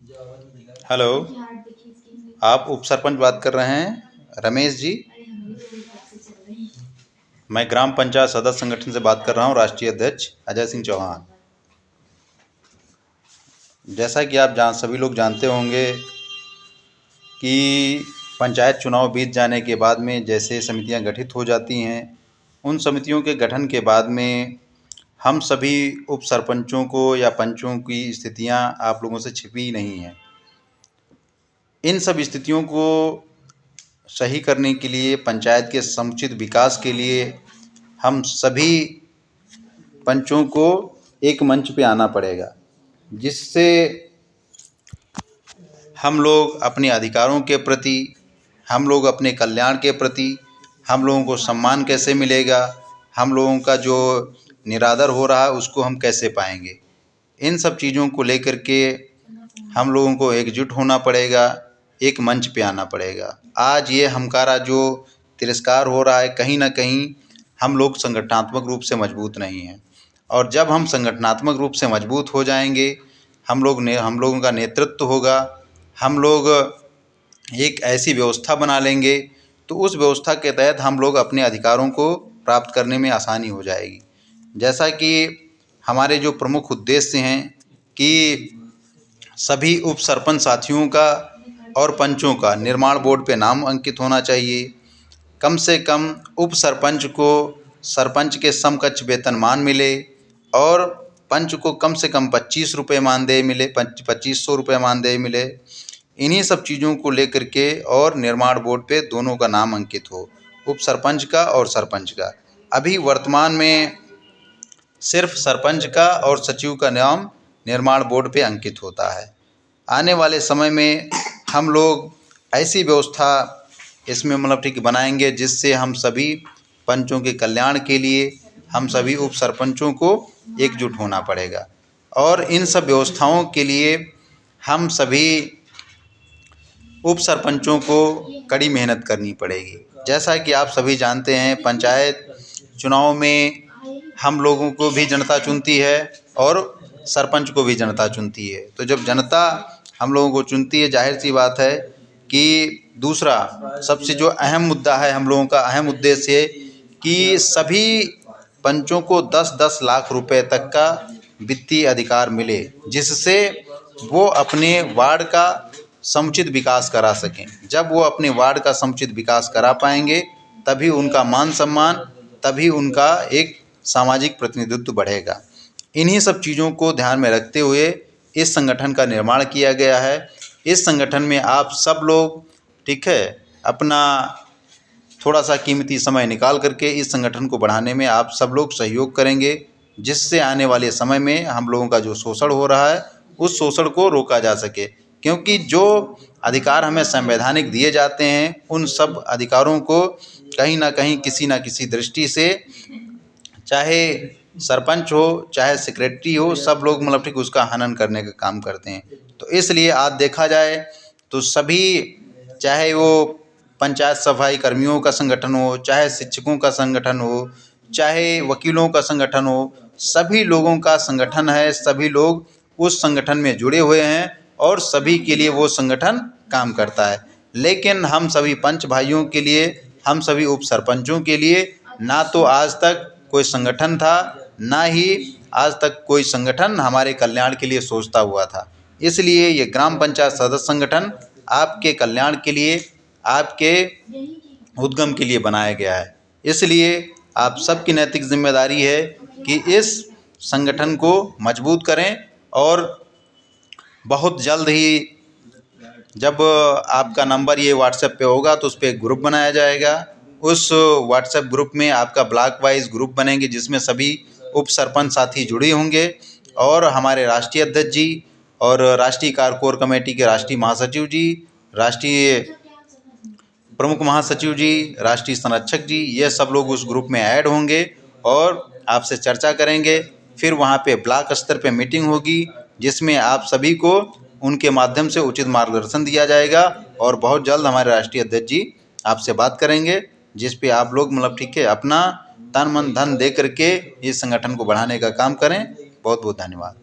Hello. आप उप सरपंच बात कर रहे हैं रमेश जी? मैं ग्राम पंचायत सदस्य संगठन से बात कर रहा हूँ, राष्ट्रीय अध्यक्ष अजय सिंह चौहान। जैसा कि आप सभी लोग जानते होंगे कि पंचायत चुनाव बीत जाने के बाद में जैसे समितियां गठित हो जाती हैं, उन समितियों के गठन के बाद में हम सभी उप सरपंचों को या पंचों की स्थितियां आप लोगों से छिपी नहीं हैं। इन सब स्थितियों को सही करने के लिए, पंचायत के समुचित विकास के लिए हम सभी पंचों को एक मंच पे आना पड़ेगा, जिससे हम लोग अपने अधिकारों के प्रति, हम लोग अपने कल्याण के प्रति, हम लोगों को सम्मान कैसे मिलेगा, हम लोगों का जो निरादर हो रहा है उसको हम कैसे पाएंगे, इन सब चीज़ों को लेकर के हम लोगों को एकजुट होना पड़ेगा, एक मंच पे आना पड़ेगा। आज ये हमारा जो तिरस्कार हो रहा है, कहीं ना कहीं हम लोग संगठनात्मक रूप से मजबूत नहीं हैं, और जब हम संगठनात्मक रूप से मजबूत हो जाएंगे, हम लोगों का नेतृत्व होगा, हम लोग एक ऐसी व्यवस्था बना लेंगे, तो उस व्यवस्था के तहत हम लोग अपने अधिकारों को प्राप्त करने में आसानी हो जाएगी। जैसा कि हमारे जो प्रमुख उद्देश्य हैं कि सभी उप सरपंच साथियों का और पंचों का निर्माण बोर्ड पे नाम अंकित होना चाहिए। कम से कम उप सरपंच को सरपंच के समकक्ष वेतनमान मिले, और पंच को कम से कम 25 रुपये मानदेय मिले, 2500 रुपये मानदेय मिले। इन्हीं सब चीज़ों को लेकर के और निर्माण बोर्ड पे दोनों का नाम अंकित हो, उप सरपंच का और सरपंच का। अभी वर्तमान में सिर्फ सरपंच का और सचिव का नाम निर्माण बोर्ड पे अंकित होता है। आने वाले समय में हम लोग ऐसी व्यवस्था इसमें ठीक बनाएंगे, जिससे हम सभी पंचों के कल्याण के लिए हम सभी उप सरपंचों को एकजुट होना पड़ेगा, और इन सब व्यवस्थाओं के लिए हम सभी उप सरपंचों को कड़ी मेहनत करनी पड़ेगी। जैसा कि आप सभी जानते हैं, पंचायत चुनाव में हम लोगों को भी जनता चुनती है और सरपंच को भी जनता चुनती है। तो जब जनता हम लोगों को चुनती है, जाहिर सी बात है कि दूसरा सबसे जो अहम मुद्दा है, हम लोगों का अहम उद्देश्य है कि सभी पंचों को 10-10 लाख रुपए तक का वित्तीय अधिकार मिले, जिससे वो अपने वार्ड का समुचित विकास करा सकें। जब वो अपने वार्ड का समुचित विकास करा पाएंगे, तभी उनका मान सम्मान, तभी उनका एक सामाजिक प्रतिनिधित्व बढ़ेगा। इन्हीं सब चीज़ों को ध्यान में रखते हुए इस संगठन का निर्माण किया गया है। इस संगठन में आप सब लोग, ठीक है, अपना थोड़ा सा कीमती समय निकाल करके इस संगठन को बढ़ाने में आप सब लोग सहयोग करेंगे, जिससे आने वाले समय में हम लोगों का जो शोषण हो रहा है उस शोषण को रोका जा सके। क्योंकि जो अधिकार हमें संवैधानिक दिए जाते हैं, उन सब अधिकारों को कहीं ना कहीं किसी न किसी दृष्टि से, चाहे सरपंच हो चाहे सेक्रेटरी हो, सब लोग ठीक उसका हनन करने का काम करते हैं। तो इसलिए आज देखा जाए तो सभी, चाहे वो पंचायत सफाई कर्मियों का संगठन हो, चाहे शिक्षकों का संगठन हो, चाहे वकीलों का संगठन हो, सभी लोगों का संगठन है। सभी लोग उस संगठन में जुड़े हुए हैं और सभी के लिए वो संगठन काम करता है। लेकिन हम सभी पंच भाइयों के लिए, हम सभी उप सरपंचों के लिए ना तो आज तक कोई संगठन था, ना ही आज तक कोई संगठन हमारे कल्याण के लिए सोचता हुआ था। इसलिए ये ग्राम पंचायत सदस्य संगठन आपके कल्याण के लिए, आपके उद्गम के लिए बनाया गया है। इसलिए आप सबकी नैतिक जिम्मेदारी है कि इस संगठन को मजबूत करें, और बहुत जल्द ही जब आपका नंबर ये व्हाट्सएप पे होगा तो उस पर एक ग्रुप बनाया जाएगा। उस व्हाट्सएप ग्रुप में आपका ब्लॉक वाइज ग्रुप बनेंगे, जिसमें सभी उप सरपंच साथी जुड़े होंगे, और हमारे राष्ट्रीय अध्यक्ष जी और राष्ट्रीय कार्य कोर कमेटी के राष्ट्रीय महासचिव जी, राष्ट्रीय प्रमुख महासचिव जी, राष्ट्रीय संरक्षक जी, ये सब लोग उस ग्रुप में ऐड होंगे और आपसे चर्चा करेंगे। फिर वहाँ पे ब्लॉक स्तर पे मीटिंग होगी, जिसमें आप सभी को उनके माध्यम से उचित मार्गदर्शन दिया जाएगा, और बहुत जल्द हमारे राष्ट्रीय अध्यक्ष जी आपसे बात करेंगे, जिस पे आप लोग ठीक है, अपना तन मन धन दे करके इस संगठन को बढ़ाने का काम करें। बहुत बहुत धन्यवाद।